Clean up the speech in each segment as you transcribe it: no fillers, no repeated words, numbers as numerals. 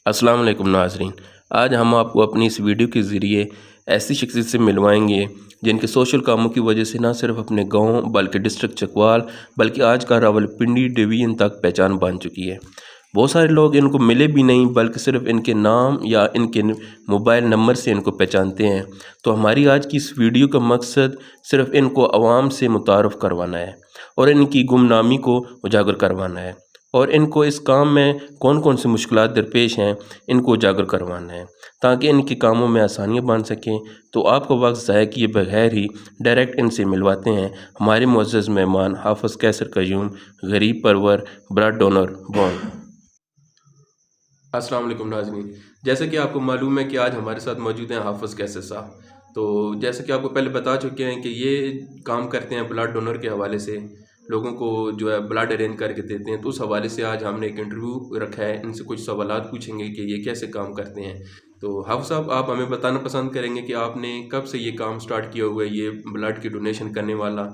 अस्सलाम वालेकुम नाज़रीन। आज हम आपको अपनी इस वीडियो के ज़रिए ऐसी शख्सियत से मिलवाएंगे जिनके सोशल कामों की वजह से ना सिर्फ अपने गांव बल्कि डिस्ट्रिक्ट चकवाल बल्कि आज का रावलपिंडी डिवीज़न तक पहचान बन चुकी है। बहुत सारे लोग इनको मिले भी नहीं बल्कि सिर्फ इनके नाम या इनके मोबाइल नंबर से इनको पहचानते हैं। तो हमारी आज की इस वीडियो का मकसद सिर्फ इनको आवाम से मुतारफ़ करवाना है और इनकी गुमनामी को उजागर करवाना है और इनको इस काम में कौन कौन सी मुश्किलात दरपेश हैं इनको उजागर करवाना है ताकि इनके कामों में आसानियाँ बन सकें। तो आपको वक्त ज़ाया किए बगैर ही डायरेक्ट इनसे मिलवाते हैं हमारे मुअज़्ज़ज़ मेहमान हाफ़िज़ कैसर क़य्यूम, गरीब परवर, ब्लड डोनर बॉर्न। अस्सलाम वालेकुम नाज़रीन। जैसे कि आपको मालूम है कि आज हमारे साथ मौजूद हैं हाफ़िज़ कैसर साहब। तो जैसे कि आपको पहले बता चुके हैं कि ये काम करते हैं ब्लड डोनर के हवाले से, लोगों को जो है ब्लड अरेंज करके देते हैं। तो उस हवाले से आज हमने एक इंटरव्यू रखा है, इनसे कुछ सवालात पूछेंगे कि ये कैसे काम करते हैं। तो हाफ़िज़ साहब, आप हमें बताना पसंद करेंगे कि आपने कब से ये काम स्टार्ट किया हुआ है, ये ब्लड की डोनेशन करने वाला?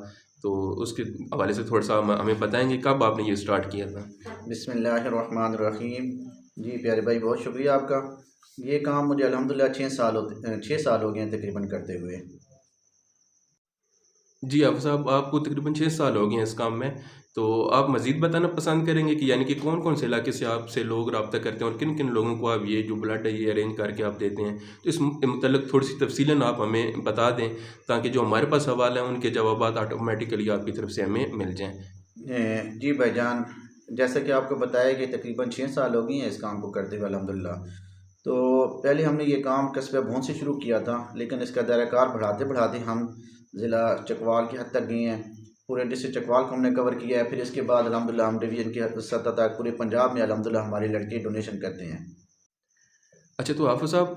तो उसके हवाले से थोड़ा सा हमें बताएंगे कब आपने ये स्टार्ट किया था? बिस्मिल्लाहिर्रहमानिर्रहीम। जी प्यारे भाई, बहुत शुक्रिया आपका। ये काम मुझे अल्हम्दुलिल्लाह 6 साल हो गए हैं तकरीबन करते हुए। जी, हाफ़िज़ साहब, आपको तकरीबन 6 साल हो गए हैं इस काम में। तो आप मज़ीद बताना पसंद करेंगे कि यानी कि कौन-कौन से इलाके से आपसे लोग राब्ता करते हैं और किन-किन लोगों को आप ये जो ब्लड है ये अरेंज करके आप देते हैं? तो इस मुतल्लिक़ थोड़ी-सी तफ़सीलन आप हमें बता दें ताकि जो हमारे पास सवाल हैं उनके जवाबात ऑटोमेटिकली आपकी तरफ से हमें मिल जाएँ। जी भाईजान, जैसा कि आपको बताया कि तकरीबन 6 साल हो गए हैं इस काम को करते हुए अल्हम्दुलिल्लाह। तो पहले हमने ये काम कस्बा भोंद से शुरू किया था, लेकिन इसका दायरा-कार बढ़ाते-बढ़ाते हम ज़िला चकवाल की हद तक गए हैं। पूरे डिस्ट्रिक्ट चकवाल को हमने कवर किया है। फिर इसके बाद अल्हम्दुलिल्लाह हम डिवीज़न की सतह तक पूरे पंजाब में अल्हम्दुलिल्लाह हमारे लड़के डोनेशन करते हैं। अच्छा, तो हाफ़िज़ साहब,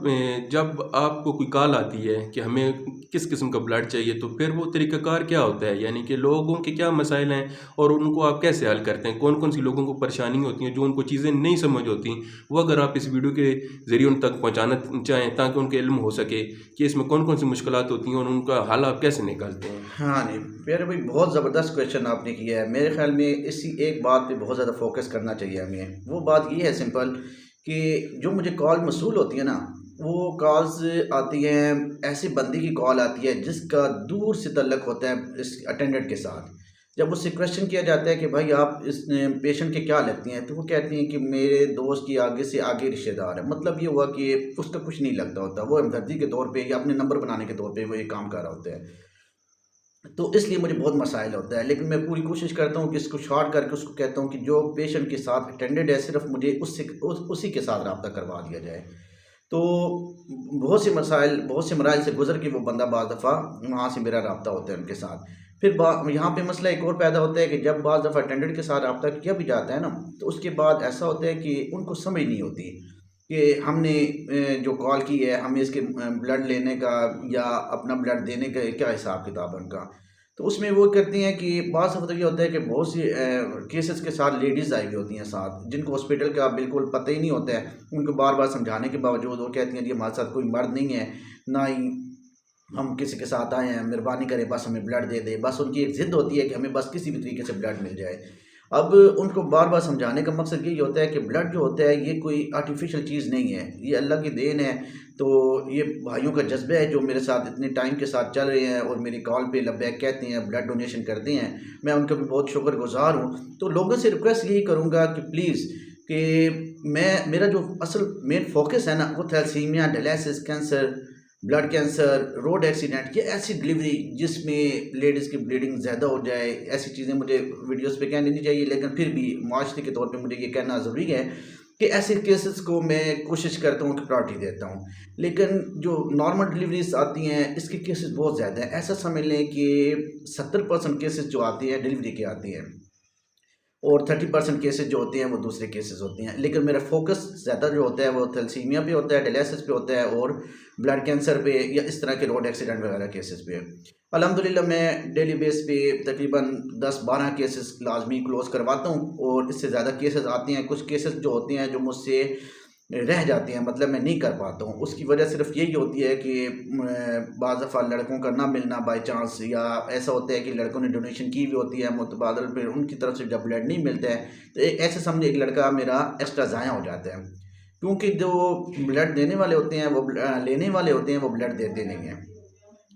जब आपको कोई कॉल आती है कि हमें किस किस्म का ब्लड चाहिए, तो फिर वो तरीक़ाकार क्या होता है? यानी कि लोगों के क्या मसाइल हैं और उनको आप कैसे हल करते हैं? कौन-कौन सी लोगों को परेशानी होती हैं, जो उनको चीज़ें नहीं समझ होती, वो अगर आप इस वीडियो के ज़रिए उन तक पहुँचाना चाहें ताकि उनको इल्म हो सके कि इसमें कौन-कौन सी मुश्किलात होती हैं और उनका हल आप कैसे निकालते हैं? हाँ जी, प्यारे भाई, बहुत ज़बरदस्त क्वेश्चन आपने किया है। मेरे ख़्याल में इसी एक बात पे बहुत ज़्यादा फ़ोकस करना चाहिए हमें। वो बात ये है सिंपल कि जो मुझे कॉल मौसूल होती है ना, वो कॉल्स आती हैं, ऐसे बंदे की कॉल आती है जिसका दूर से तल्लुक़ होता है इस अटेंडेंट के साथ। जब उससे क्वेश्चन किया जाता है कि भाई आप इस पेशेंट के क्या लगती हैं, तो वो कहती हैं कि मेरे दोस्त की आगे से आगे रिश्तेदार है। मतलब ये हुआ कि उसका कुछ नहीं लगता होता। वो हमदर्दी के तौर पे या अपने नंबर बनाने के तौर पे वो ये काम कर रहा होता है। तो इसलिए मुझे बहुत मसाइल होता है, लेकिन मैं पूरी कोशिश करता हूँ कि इसको शॉर्ट करके उसको कहता हूँ कि जो पेशेंट के साथ अटेंडेड है सिर्फ मुझे उसी के साथ रब्ता करवा दिया जाए। तो बहुत से मराइल से गुजर के वो बंदा बाज़ दफ़ा वहाँ से मेरा रब्ता होता है उनके साथ। फिर यहाँ पे मसला एक और पैदा होता है कि जब बाज़ दफ़ा अटेंडेंट के साथ रब्ता किया भी जाता है ना, तो उसके बाद ऐसा होता है कि उनको समझ नहीं होती कि हमने जो कॉल की है, हमें इसके ब्लड लेने का या अपना ब्लड देने का क्या हिसाब किताब है उनका। तो उसमें वो करती हैं कि बाज़ दफ़ा तो ये होता है कि बहुत सी केसेस के साथ लेडीज़ आई हुई होती हैं साथ, जिनको हॉस्पिटल का बिल्कुल पता ही नहीं होता है। उनको बार-बार समझाने के बावजूद वो कहती हैं जी हमारे साथ कोई मर्द नहीं है, ना ही हम किसी के साथ आए हैं, मेहरबानी करें बस हमें ब्लड दे दें। बस उनकी एक ज़िद होती है कि हमें बस किसी भी तरीके से ब्लड मिल जाए। अब उनको बार-बार समझाने का मकसद यही होता है कि ब्लड जो होता है ये कोई आर्टिफ़िशियल चीज़ नहीं है, ये अल्लाह की देन है। तो ये भाइयों का जज़्बा है जो मेरे साथ इतने टाइम के साथ चल रहे हैं और मेरी कॉल पे लब्बैक कहते हैं, ब्लड डोनेशन करते हैं। मैं उनका भी बहुत शुक्रगुज़ार हूँ। तो लोगों से रिक्वेस्ट यही करूँगा कि प्लीज़ कि मेरा जो असल मेन फ़ोकस है ना, वो thalassemia, dialysis, cancer, blood cancer, road accident, ये ऐसी डिलीवरी जिसमें लेडीज़ की ब्लीडिंग ज़्यादा हो जाए, ऐसी चीज़ें मुझे वीडियोज़ पे कहनी नहीं चाहिए, लेकिन फिर भी मुआशरे के तौर पे मुझे ये कहना ज़रूरी है कि ऐसे केसेस को मैं कोशिश करता हूँ कि प्रायोरिटी देता हूँ। लेकिन जो नॉर्मल डिलीवरीज़ आती हैं, इसके केसेस बहुत ज़्यादा हैं। ऐसा समझ लें कि 70% केसेस जो आती हैं, डिलीवरी के आती हैं। और 30% केसेस जो होते हैं वो दूसरे केसेस होते हैं, लेकिन मेरा फोकस ज़्यादा जो होता है वो थैलेसीमिया पे होता है, डायलिसिस पे होता है और ब्लड कैंसर पे या इस तरह के रोड एक्सीडेंट वगैरह केसेस पे। अल्हम्दुलिल्लाह मैं डेली बेस पे तकरीबन 10-12 केसेस लाजमी क्लोज़ करवाता हूँ और इससे ज़्यादा केसेस आते हैं। कुछ केसेस जो होते हैं जो मुझसे रह जाती हैं, मतलब मैं नहीं कर पाता हूँ। उसकी वजह सिर्फ़ यही होती है कि बाज़ दफ़ा लड़कों का ना मिलना बाय चांस, या ऐसा होता है कि लड़कों ने डोनेशन की भी होती है मुतबादल, फिर उनकी तरफ से जब ब्लड नहीं मिलता है तो ऐसे समझे एक लड़का मेरा एक्स्ट्रा ज़ाया हो जाता है। क्योंकि जो ब्लड देने वाले होते हैं वो लेने वाले होते हैं वो ब्लड देते नहीं हैं।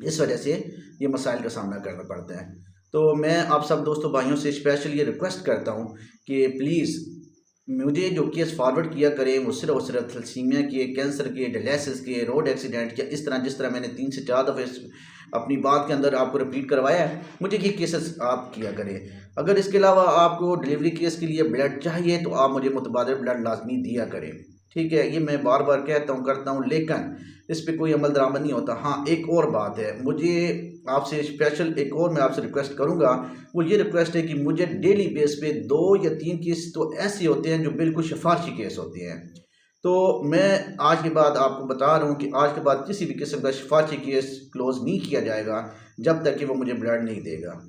इस वजह से ये मसाइल का सामना करना पड़ता है। तो मैं आप सब दोस्तों भाइयों से स्पेशल ये रिक्वेस्ट करता हूँ कि प्लीज़ मुझे जो केस फॉरवर्ड किया करें वो सिर्फ थैलेसीमिया के, कैंसर के, डायलिसिस के, रोड एक्सीडेंट के, इस तरह जिस तरह मैंने 3 से 4 दफ़े अपनी बात के अंदर आपको रिपीट करवाया है, मुझे ये केसेस आप किया करें। अगर इसके अलावा आपको डिलीवरी केस के लिए ब्लड चाहिए तो आप मुझे मुतबादिल ब्लड लाजमी दिया करें, ठीक है। ये मैं बार बार कहता हूँ करता हूँ, लेकिन इस पर कोई अमल दरामद नहीं होता। हाँ, एक और बात है, मुझे आपसे स्पेशल एक और मैं आपसे रिक्वेस्ट करूँगा, वो ये रिक्वेस्ट है कि मुझे डेली बेस पे 2 या 3 केस तो ऐसे होते हैं जो बिल्कुल सिफारशी केस होते हैं। तो मैं आज के बाद आपको बता रहा हूँ कि आज के बाद किसी भी किस्म का सिफारशी केस क्लोज़ नहीं किया जाएगा जब तक कि वो मुझे ब्लड नहीं देगा।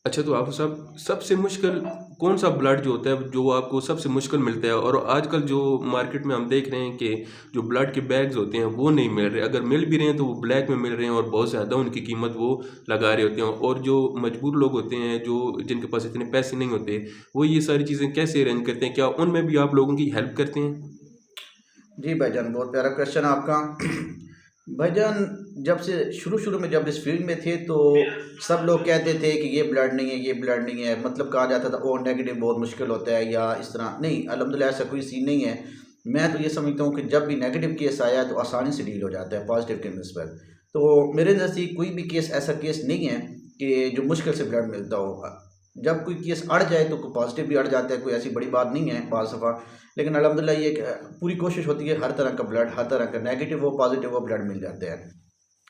अच्छा, तो आप सब सबसे मुश्किल कौन सा ब्लड जो होता है जो आपको सबसे मुश्किल मिलता है? और आजकल जो मार्केट में हम देख रहे हैं कि जो ब्लड के बैग्स होते हैं वो नहीं मिल रहे, अगर मिल भी रहे हैं तो वो ब्लैक में मिल रहे हैं और बहुत ज़्यादा उनकी कीमत वो लगा रहे होते हैं। और जो मजबूर लोग होते हैं, जो जिनके पास इतने पैसे नहीं होते, वो ये सारी चीज़ें कैसे अरेंज करते हैं? क्या उनमें भी आप लोगों की हेल्प करते हैं? जी भाईजान, बहुत प्यारा क्वेश्चन आपका। भाईजान, जब से शुरू में जब इस फील्ड में थे तो सब लोग कहते थे कि ये ब्लड नहीं है, ये ब्लड नहीं है, मतलब कहा जाता था ओ नेगेटिव बहुत मुश्किल होता है या इस तरह। नहीं, अल्हम्दुलिल्लाह ऐसा कोई सीन नहीं है। मैं तो ये समझता हूँ कि जब भी नेगेटिव केस आया तो आसानी से डील हो जाता है पॉजिटिव के नस्बत। तो मेरे नज़दीक कोई भी केस ऐसा केस नहीं है कि जो मुश्किल से ब्लड मिलता हो। जब कोई केस अड़ जाए तो कोई पॉजिटिव भी अड़ जाता है, कोई ऐसी बड़ी बात नहीं है बाज़ दफ़ा। लेकिन अल्हम्दुलिल्लाह ये पूरी कोशिश होती है हर तरह का ब्लड, हर तरह का नेगेटिव हो पॉजिटिव हो ब्लड मिल जाते हैं।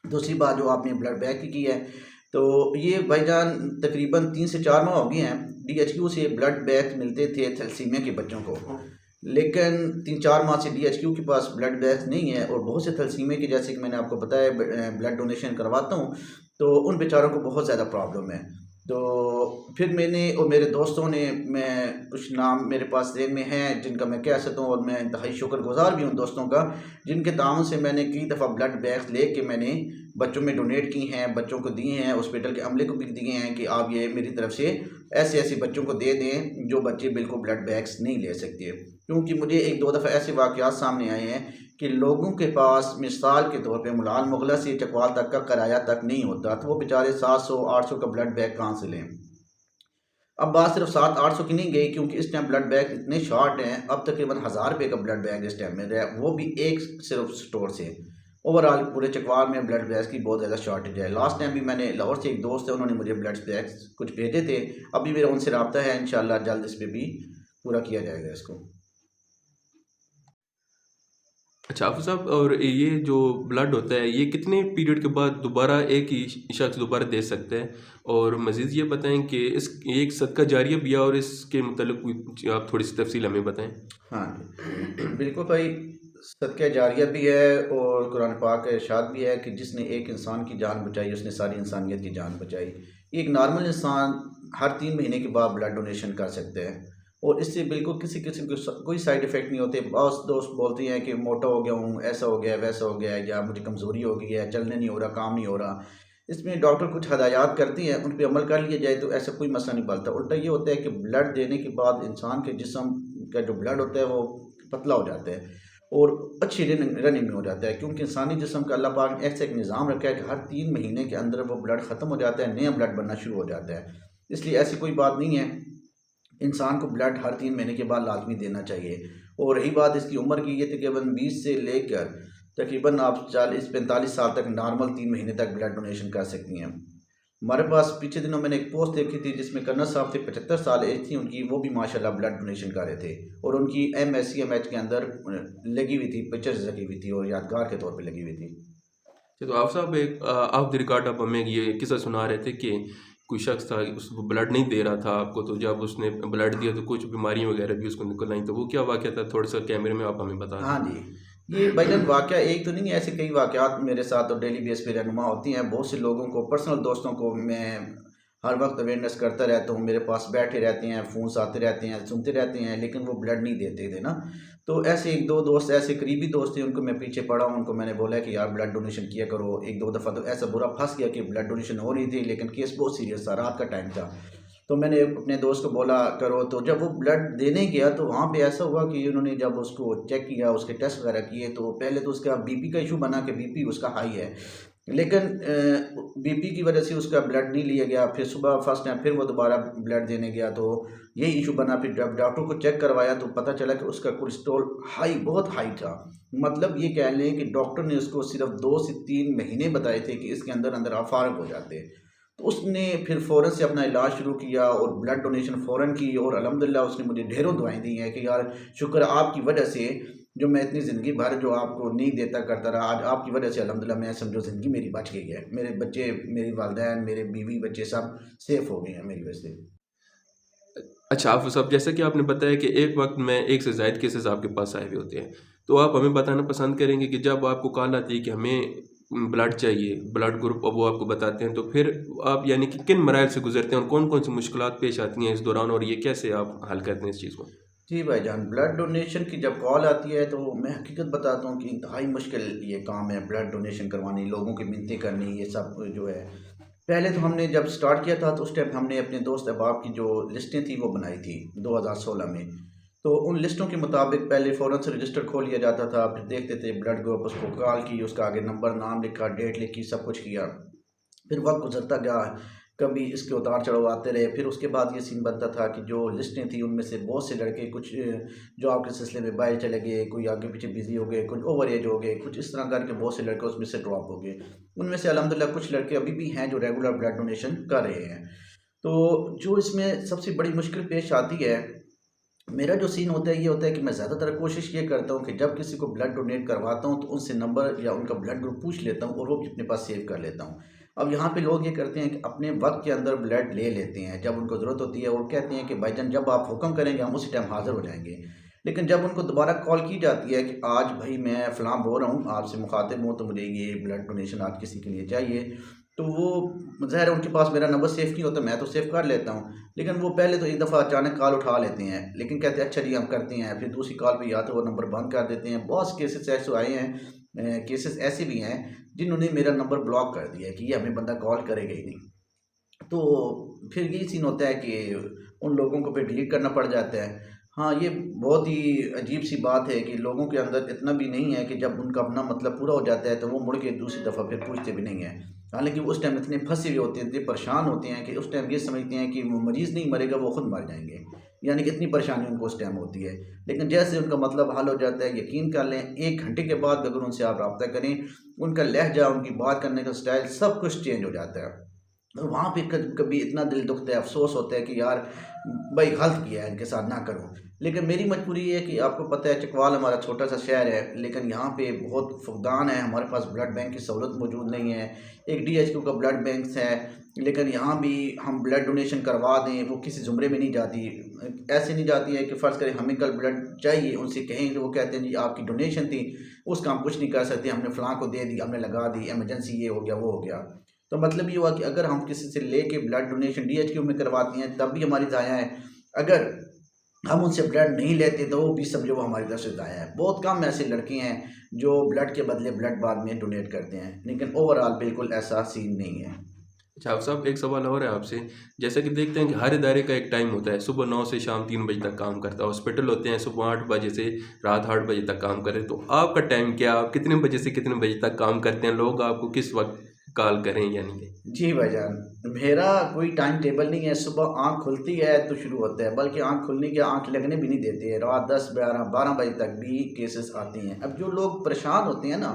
दूसरी बात जो आपने ब्लड बैंक की है, तो ये भाईजान तकरीबन 3 से 4 माह हो गए हैं डीएचक्यू से ब्लड बैंक मिलते थे थैलेसीमिया के बच्चों को। लेकिन 3-4 माह से डीएचक्यू के पास ब्लड बैंक नहीं है और बहुत से थैलेसीमिया के, जैसे कि मैंने आपको बताया, ब्लड डोनेशन करवाता हूँ तो उन बेचारों को बहुत ज़्यादा प्रॉब्लम है। तो फिर मैंने और मेरे दोस्तों ने, मैं कुछ नाम मेरे पास ज़हन में हैं जिनका मैं कह सकता हूँ और मैं इंतहाई शुक्रगुज़ार भी हूँ दोस्तों का, जिनके ताउन से मैंने कई दफ़ा ब्लड बैग्स लेके मैंने बच्चों में डोनेट की हैं, बच्चों को दिए हैं, हॉस्पिटल के अमले को भी दिए हैं कि आप ये मेरी तरफ से ऐसे ऐसे बच्चों को दे दें जो बच्चे बिल्कुल ब्लड बैग्स नहीं ले सकते। क्योंकि मुझे 1-2 दफ़ा ऐसे वाक़यात सामने आए हैं कि लोगों के पास मिसाल के तौर पे मुलाल मुगला से चकवाल तक का किराया तक नहीं होता, तो वो बेचारे 700-800 का ब्लड बैग कहाँ से लें। अब बात सिर्फ 700-800 की नहीं गई, क्योंकि इस टाइम ब्लड बैग इतने शॉर्ट हैं, अब तकरीबन 1000 रुपये का ब्लड बैग इस टाइम मिल रहा है, वो भी एक सिर्फ स्टोर से। ओवरऑल पूरे चकवाल में ब्लड बैग्स की बहुत ज़्यादा शॉर्टेज है। लास्ट टाइम भी मैंने लाहौर से एक दोस्त है, उन्होंने मुझे ब्लड बैग्स कुछ भेजे थे, अभी मेरा उनसे रब्ता है, इंशाल्लाह जल्द इस पर भी पूरा किया जाएगा इसको। अच्छा आफू साहब, और ये जो ब्लड होता है ये कितने पीरियड के बाद दोबारा एक ही शख्स दोबारा दे सकता है? और मज़ीद ये बताएं कि इस एक सदका जारिया भी है और इसके मतलब कुछ आप थोड़ी सी तफसील हमें बताएं। हाँ बिल्कुल भाई, सदका जारिया भी है और कुरान पाक का इरशाद भी है कि जिसने एक इंसान की जान बचाई उसने सारी इंसानियत की जान बचाई। एक नॉर्मल इंसान हर 3 महीने के बाद ब्लड डोनेशन कर सकते हैं और इससे बिल्कुल किसी किस्म के कोई साइड इफ़ेक्ट नहीं होते। बहुत दोस्त बोलते हैं कि मोटा हो गया हूँ, ऐसा हो गया वैसा हो गया, या मुझे कमज़ोरी हो गई है, चलने नहीं हो रहा, काम नहीं हो रहा। इसमें डॉक्टर कुछ हदायत करती हैं, उन पर अमल कर लिया जाए तो ऐसा कोई मसला नहीं बनता। उल्टा ये होता है कि ब्लड देने के बाद इंसान के जिस्म का जो ब्लड होता है वो पतला हो जाता है और अच्छी रनिंग में हो जाता है, क्योंकि इंसानी जिस्म का अल्लाह पाक ने ऐसा एक निज़ाम रखा है कि हर 3 महीने के अंदर वो ब्लड ख़त्म हो जाता है, नया ब्लड बनना शुरू हो जाता है। इसलिए ऐसी कोई बात नहीं है, इंसान को ब्लड हर 3 महीने के बाद लाजमी देना चाहिए। और रही बात इसकी उम्र की, ये तकरीबन 20 से लेकर तकरीबन आप 40-45 साल तक नॉर्मल 3 महीने तक ब्लड डोनेशन कर सकती हैं। हमारे पास पीछे दिनों मैंने एक पोस्ट देखी थी जिसमें कन्ना साहब थे, 75 साल एज थी उनकी, वो भी माशाल्लाह ब्लड डोनेशन कर रहे थे और उनकी MSCMH के अंदर लगी हुई थी, पिक्चर्स लगी हुई थी और यादगार के तौर पे लगी हुई थी। तो आप साहब एक ऑफ द रिकॉर्ड आप हमें ये किस्सा सुना रहे थे कि कोई शख्स था उसको ब्लड नहीं दे रहा था आपको, तो जब उसने ब्लड दिया तो कुछ बीमारियां वगैरह भी उसको निकल आई, तो वो क्या वाक़या था? थोड़ा सा कैमरे में आप हमें बता हाँ दें। जी, ये भाईजान वाक़या एक तो नहीं है, ऐसे कई वाक़यात मेरे साथ और डेली बेस पे रहनुमा होती हैं। बहुत से लोगों को, पर्सनल दोस्तों को मैं हर वक्त अवेयरनेस करता रहता हूँ, मेरे पास बैठे रहते हैं, फ़ोन्स आते रहते हैं, सुनते रहते हैं, लेकिन वो ब्लड नहीं देते थे ना। तो ऐसे 1-2 दोस्त ऐसे करीबी दोस्त थे, उनको मैं पीछे पड़ा हूँ, उनको मैंने बोला कि यार ब्लड डोनेशन किया करो। 1-2 दफ़ा तो ऐसा बुरा फंस गया कि ब्लड डोनेशन हो रही थी, लेकिन केस बहुत सीरियस था, रात का टाइम था। तो मैंने अपने दोस्त को बोला करो, तो जब वो ब्लड देने गया तो वहाँ पे ऐसा हुआ कि उन्होंने जब उसको चेक किया, उसके टेस्ट वगैरह किए, तो पहले तो उसका बीपी का इशू बना कि बीपी उसका हाई है। लेकिन बीपी की वजह से उसका ब्लड नहीं लिया गया। फिर सुबह फर्स्ट टाइम फिर वो दोबारा ब्लड देने गया तो यही इशू बना। फिर जब डॉक्टर को चेक करवाया तो पता चला कि उसका कोलेस्ट्रॉल हाई, बहुत हाई था। मतलब ये कह लें कि डॉक्टर ने उसको सिर्फ 2 से 3 महीने बताए थे कि इसके अंदर अंदर आप फारग हो जाते। तो उसने फिर फ़ौरन से अपना इलाज शुरू किया और ब्लड डोनेशन फ़ौरन की, और अल्हम्दुलिल्लाह उसने मुझे ढेरों दुआएं दी हैं कि यार शुक्र है आपकी वजह से, जो मैं इतनी ज़िंदगी भर जो आपको नहीं देता करता रहा, आज आपकी वजह से अल्हम्दुलिल्लाह मैं समझो ज़िंदगी मेरी बच गई है। मेरे बच्चे, मेरी वालिदैन, मेरे बीवी बच्चे सब सेफ़ हो गए हैं मेरी वजह से। अच्छा, आप सब जैसा कि आपने बताया कि एक वक्त में एक से ज़ायद केसेस आपके पास आए हुए होते हैं, तो आप हमें बताना पसंद करेंगे कि जब आपको कॉल आती है कि हमें ब्लड चाहिए, ब्लड ग्रुप अब वो आपको बताते हैं, तो फिर आप यानी कि किन मराइल से गुजरते हैं और कौन कौन सी मुश्किलात पेश आती हैं इस दौरान, और ये कैसे आप हल करते हैं इस चीज़ को? जी भाईजान, ब्लड डोनेशन की जब कॉल आती है तो मैं हकीकत बताता हूँ कि इंतहाई मुश्किल ये काम है, ब्लड डोनेशन करवानी, लोगों की मिन्नतें करनी, ये सब जो है। पहले तो हमने जब स्टार्ट किया था तो उस टाइम हमने अपने दोस्त अहबाब की जो लिस्टें थी वो बनाई थी 2016 में। तो उन लिस्टों के मुताबिक पहले फ़ौरन से रजिस्टर खोल लिया जाता था, फिर देखते थे ब्लड ग्रुप, उसको कॉल की, उसका आगे नंबर, नाम लिखा, डेट लिखी, सब कुछ किया। फिर वक्त गुजरता गया, कभी इसके उतार चढ़ाव आते रहे। फिर उसके बाद ये सीन बनता था कि जो लिस्टें थी उनमें से बहुत से लड़के कुछ जॉब के सिलसिले में बाहर चले गए, कोई आगे पीछे बिजी हो गए, कुछ ओवर एज हो गए, कुछ इस तरह करके बहुत से लड़के उसमें से ड्रॉप हो गए। उनमें से अल्हम्दुलिल्लाह कुछ लड़के अभी भी हैं जो रेगुलर ब्लड डोनेशन कर रहे हैं। तो जो इसमें सबसे बड़ी मुश्किल पेश आती है, मेरा जो सीन होता है ये होता है कि मैं ज़्यादातर कोशिश ये करता हूँ कि जब किसी को ब्लड डोनेट करवाता हूँ तो उनसे नंबर या उनका ब्लड ग्रुप पूछ लेता हूँ और वो भी अपने पास सेव कर लेता हूँ। अब यहाँ पे लोग ये करते हैं कि अपने वक्त के अंदर ब्लड ले लेते हैं, जब उनको ज़रूरत होती है और कहते हैं कि भाईजान जब आप हुक्म करेंगे हम उसी टाइम हाज़िर हो जाएंगे। लेकिन जब उनको दोबारा कॉल की जाती है कि आज भाई मैं फ़लाँ बोल रहा हूँ, आपसे मुखातिब हूँ, तो मुझे ये ब्लड डोनेशन आज किसी के लिए चाहिए, तो वो ज़ाहिर है उनके पास मेरा नंबर सेव नहीं होता, मैं तो सेव कर लेता हूँ। लेकिन वो पहले तो एक दफ़ा अचानक कॉल उठा लेते हैं, लेकिन कहते हैं अच्छा जी हम करते हैं, फिर दूसरी कॉल पे या तो वो नंबर बंद कर देते हैं। बहुत से केसेस ऐसे आए हैं, केसेस ऐसे भी हैं जिन्होंने मेरा नंबर ब्लॉक कर दिया है कि ये हमें बंदा कॉल करेगा ही नहीं। तो फिर यही सीन होता है कि उन लोगों को फिर डिलीट करना पड़ जाता है। हाँ, ये बहुत ही अजीब-सी बात है कि लोगों के अंदर इतना भी नहीं है कि जब उनका अपना मतलब पूरा हो जाता है तो वो मुड़ के दूसरी दफ़ा फिर पूछते भी नहीं हैं। हालाँकि वो उस टाइम इतने फँसे हुए होते हैं, इतने परेशान होते हैं कि उस टाइम ये समझते हैं कि वो मरीज़ नहीं मरेगा, वो खुद मर जाएँगे। यानी कि इतनी परेशानी उनको उस टाइम होती है। लेकिन जैसे उनका मतलब हल हो जाता है, यकीन कर लें 1 घंटे के बाद अगर उनसे आप राब्ता करें, उनका लहज़ा, उनकी बात करने का स्टाइल सब कुछ चेंज हो जाता है। और वहाँ पे कभी इतना दिल दुखता है, अफ़सोस होता है कि यार भाई गलत किया है, इनके साथ ना करो। लेकिन मेरी मजबूरी ये है कि आपको पता है चकवाल हमारा छोटा सा शहर है, लेकिन यहाँ पे बहुत फुकदान है, हमारे पास ब्लड बैंक की सहूलत मौजूद नहीं है। एक डीएचक्यू का ब्लड बैंक है, लेकिन यहाँ भी हम ब्लड डोनेशन करवा दें वो किसी ज़ुमरे में नहीं जाती। ऐसे नहीं जाती है कि फ़र्ज़ करें हमें कल ब्लड चाहिए, उनसे कहें तो वो कहते हैं जी आपकी डोनेशन थी, उसका हम कुछ नहीं कर सकते, हमने फ़लाँ को दे दी, हमने लगा दी, इमरजेंसी ये हो गया, वो हो गया। तो मतलब ये हुआ कि अगर हम किसी से लेके ब्लड डोनेशन डीएचक्यू में करवाते हैं तब भी हमारी ज़ाया है, अगर हम उनसे ब्लड नहीं लेते तो वो भी समझो वो हमारी तरफ से ज़ाया है। बहुत कम ऐसे लड़के हैं जो ब्लड के बदले ब्लड बाद में डोनेट करते हैं, लेकिन ओवरऑल बिल्कुल ऐसा सीन नहीं है। अच्छा, आप साहब एक सवाल और है आपसे, जैसा कि देखते हैं कि हर इदारे का एक टाइम होता है, सुबह 9 से शाम 3 बजे तक काम करता है, हॉस्पिटल होते हैं सुबह 8 बजे से रात 8 बजे तक काम करें, तो आपका टाइम क्या, आप कितने बजे से कितने बजे तक काम करते हैं, लोग आपको किस वक्त कॉल करें यानी कि? जी भाईजान, मेरा कोई टाइम टेबल नहीं है, सुबह आँख खुलती है तो शुरू होता है, बल्कि आँख खुलने के आँख लगने भी नहीं देते हैं, रात 10, 11, 12 बजे तक भी केसेस आते हैं। अब जो लोग परेशान होते हैं ना,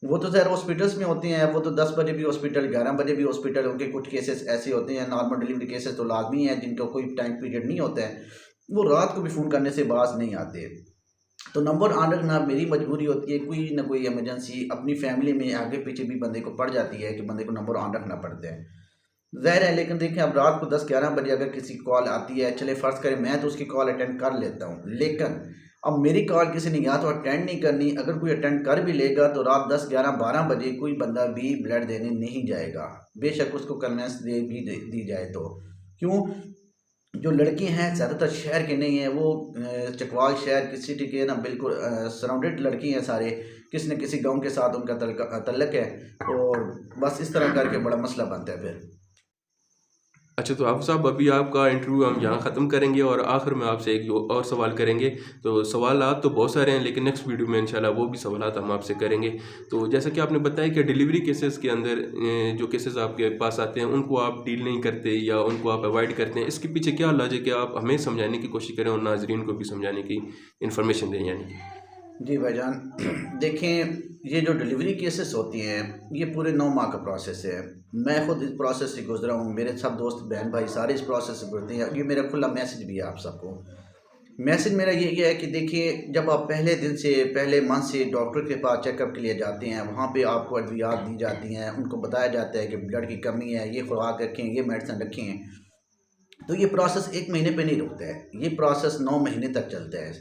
वो तो ज़ाहिर हॉस्पिटल्स में होते हैं, वो तो 10 बजे भी हॉस्पिटल, 11 बजे भी हॉस्पिटल, उनके कुछ केसेस ऐसे होते हैं, नॉर्मल डिलीवरी केसेस तो लाज़मी हैं, जिनका कोई टाइम पीरियड नहीं होता है, वो रात को भी फ़ोन करने से बाज़ नहीं आते। तो नंबर ऑन रखना मेरी मजबूरी होती है, कोई ना कोई इमरजेंसी अपनी फैमिली में आगे पीछे भी बंदे को पड़ जाती है कि बंदे को नंबर ऑन रखना पड़ता है। ज़ाहिर है, लेकिन देखिए अब रात को 10-11 बजे अगर किसी की कॉल आती है, चले फ़र्ज़ करें मैं तो उसकी कॉल अटेंड कर लेता हूँ, लेकिन अब मेरी कॉल किसी ने या तो अटेंड नहीं करनी, अगर कोई अटेंड कर भी लेगा तो रात 10, 11, 12 बजे कोई बंदा भी ब्लड देने नहीं जाएगा, बेशक उसको कन्वेंस दे दी जाए तो। क्यों? जो लड़के हैं ज़्यादातर शहर के नहीं हैं, वो चकवाल शहर की सिटी के ना बिल्कुल सराउंडेड लड़के हैं सारे, किसी न किसी गाँव के साथ उनका तल्लक है, और बस इस तरह करके बड़ा मसला बनता है फिर। अच्छा, तो आप साहब अभी आपका इंटरव्यू हम यहाँ ख़त्म करेंगे और आखिर में आपसे एक जो और सवाल करेंगे। तो सवालात तो बहुत सारे हैं, लेकिन नेक्स्ट वीडियो में इंशाल्लाह वो भी सवालात हम आपसे करेंगे। तो जैसा कि आपने बताया कि डिलीवरी केसेस के अंदर जो केसेस आपके पास आते हैं उनको आप डील नहीं करते या उनको आप अवॉइड करते हैं, इसके पीछे क्या लॉजिक है? आप हमें समझाने की कोशिश करें और नाज़रीन को भी समझाने की इन्फॉर्मेशन दें यानी कि। जी भाईजान, देखें, ये जो डिलीवरी केसेस होती हैं ये पूरे 9 माह का प्रोसेस है। मैं खुद इस प्रोसेस से गुजरा हूँ, मेरे सब दोस्त बहन भाई सारे इस प्रोसेस से गुजरते हैं। ये मेरा खुला मैसेज भी है आप सबको। मैसेज मेरा यही है कि देखिए, जब आप पहले दिन से पहले मंथ से डॉक्टर के पास चेकअप के लिए जाते हैं, वहाँ पे आपको अद्वियात दी जाती हैं, उनको बताया जाता है कि ब्लड की कमी है, ये खुराक रखें, ये मेडिसिन रखें। तो ये प्रोसेस 1 महीने पे नहीं रुकता है, ये प्रोसेस 9 महीने तक चलता है।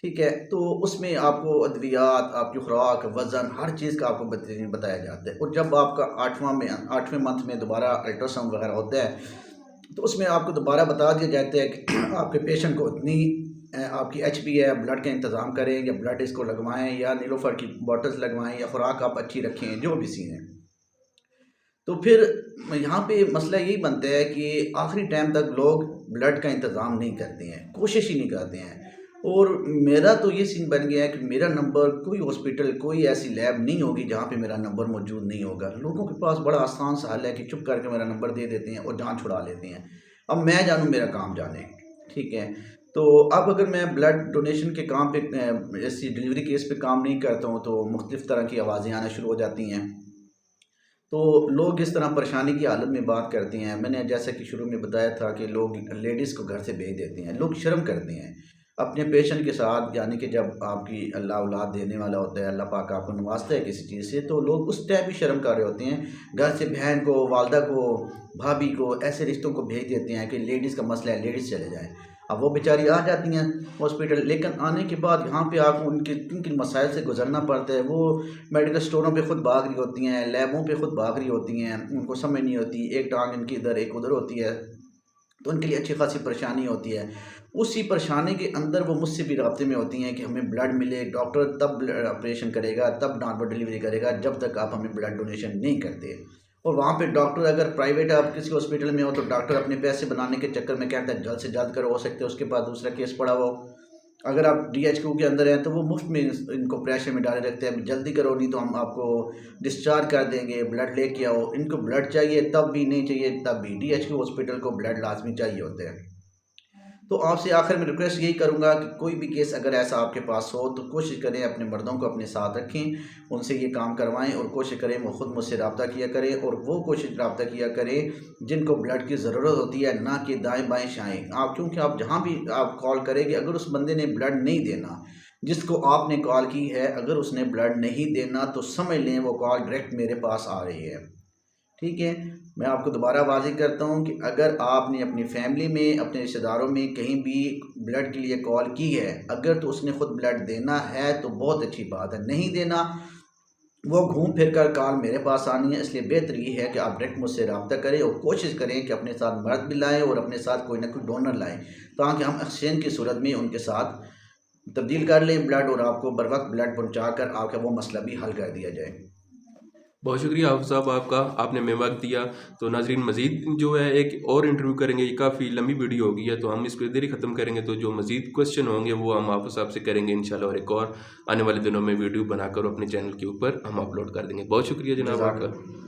ठीक है, तो उसमें आपको अद्वियात, आपकी खुराक, वज़न, हर चीज़ का आपको बताया जाता है। और जब आपका 8वें मंथ में दोबारा अल्ट्रासाउंड वगैरह होता है, तो उसमें आपको दोबारा बता दिया जाता है कि आपके पेशेंट को इतनी आपकी एचबी है, ब्लड का इंतज़ाम करें या ब्लड इसको लगवाएं या नीलोफर की बॉटल्स लगवाएं या खुराक आप अच्छी रखें, जो भी सीन है। तो फिर यहाँ पे मसला यही बनता है कि आखिरी टाइम तक लोग ब्लड का इंतज़ाम नहीं करते हैं, कोशिश ही नहीं करते हैं। और मेरा तो ये सीन बन गया है कि मेरा नंबर, कोई हॉस्पिटल, कोई ऐसी लैब नहीं होगी जहाँ पे मेरा नंबर मौजूद नहीं होगा। लोगों के पास बड़ा आसान सा हल है कि चुप करके मेरा नंबर दे देते हैं और जान छुड़ा लेते हैं। अब मैं जानूँ, मेरा काम जाने। ठीक है, तो अब अगर मैं ब्लड डोनेशन के काम पे ऐसी डिलीवरी केस पे काम नहीं करता हूँ तो मुख्तलिफ़ तरह की आवाज़ें आना शुरू हो जाती हैं। तो लोग इस तरह परेशानी की हालत में बात करते हैं। मैंने जैसा कि शुरू में बताया था कि लोग लेडीज़ को घर से भेज देते हैं, लोग शर्म करते हैं अपने पेशेंट के साथ। यानी कि जब आपकी अल्लाह औलाद देने वाला होता है, अल्लाह पाक आपको नवाजता है किसी चीज़ से, तो लोग उस टाइम भी शर्म कर रहे होते हैं। घर से बहन को, वालदा को, भाभी को, ऐसे रिश्तों को भेज देते हैं कि लेडीज़ का मसला है, लेडीज़ चले जाएँ। अब वो बेचारी आ जाती हैं हॉस्पिटल, लेकिन आने के बाद यहाँ पे आपको उनके किन किन मसाइल से गुजरना पड़ता है। वो मेडिकल स्टोरों पे खुद भाग रही होती हैं, लैबों पे खुद भाग रही होती हैं, उनको समझ नहीं होती, एक टांग इनकी इधर एक उधर होती है, तो उनके लिए अच्छी खासी परेशानी होती है। उसी परेशानी के अंदर वो मुझसे भी राब्ते में होती हैं कि हमें ब्लड मिले, डॉक्टर तब ब्लड ऑपरेशन करेगा, तब नॉर्मल डिलीवरी करेगा, जब तक आप हमें ब्लड डोनेशन नहीं करते। और वहाँ पे डॉक्टर, अगर प्राइवेट आप किसी हॉस्पिटल में हो तो डॉक्टर अपने पैसे बनाने के चक्कर में कहता है जल्द से जल्द करो, हो सकता है उसके पास दूसरा केस पड़ा हो। अगर आप डीएचक्यू के अंदर हैं तो वो मुफ्त में इनको प्रेशर में डाले रखते हैं, जल्दी करो नहीं तो हम आपको डिस्चार्ज कर देंगे, ब्लड लेके आओ। इनको ब्लड चाहिए तब भी, नहीं चाहिए तब भी। डीएचक्यू हॉस्पिटल को ब्लड लाजमी चाहिए होते हैं। तो आपसे आखिर में रिक्वेस्ट यही करूंगा कि कोई भी केस अगर ऐसा आपके पास हो तो कोशिश करें अपने मर्दों को अपने साथ रखें, उनसे ये काम करवाएं और कोशिश करें वो ख़ुद मुझसे रब्ता किया करें और वो कोशिश रब्ता किया करें जिनको ब्लड की ज़रूरत होती है, ना कि दाएं बाएं शाएं। आप, क्योंकि आप जहाँ भी आप कॉल करेंगे, अगर उस बंदे ने ब्लड नहीं देना जिसको आपने कॉल की है, अगर उसने ब्लड नहीं देना तो समझ लें वो कॉल डायरेक्ट मेरे पास आ रही है। ठीक है, मैं आपको दोबारा वाज़ेह करता हूँ कि अगर आपने अपनी फैमिली में, अपने रिश्तेदारों में कहीं भी ब्लड के लिए कॉल की है, अगर तो उसने ख़ुद ब्लड देना है तो बहुत अच्छी बात है, नहीं देना वो घूम फिर कर कॉल मेरे पास आनी है। इसलिए बेहतर ये है कि आप डायरेक्ट मुझसे रब्ता करें और कोशिश करें कि अपने साथ मर्द भी लाएँ और अपने साथ कोई ना कोई डोनर लाएँ, ताकि हम एक्सचेंज की सूरत में उनके साथ तब्दील कर लें ब्लड और आपको बर वक्त ब्लड पहुँचा कर आपका वो मसला भी हल कर दिया जाए। बहुत शुक्रिया हाफ़िज़ साहब आपका, आपने हमें वक्त दिया। तो नाज़रीन, मज़ीद जो है एक और इंटरव्यू करेंगे, ये काफ़ी लंबी वीडियो हो गई है तो हम इसको इधर ही ख़त्म करेंगे। तो जो मज़ीद क्वेश्चन होंगे वो हम हाफ़िज़ साहब से करेंगे इंशाल्लाह, और एक और आने वाले दिनों में वीडियो बनाकर अपने चैनल के ऊपर हम अपलोड कर देंगे। बहुत शुक्रिया जनाब आपका।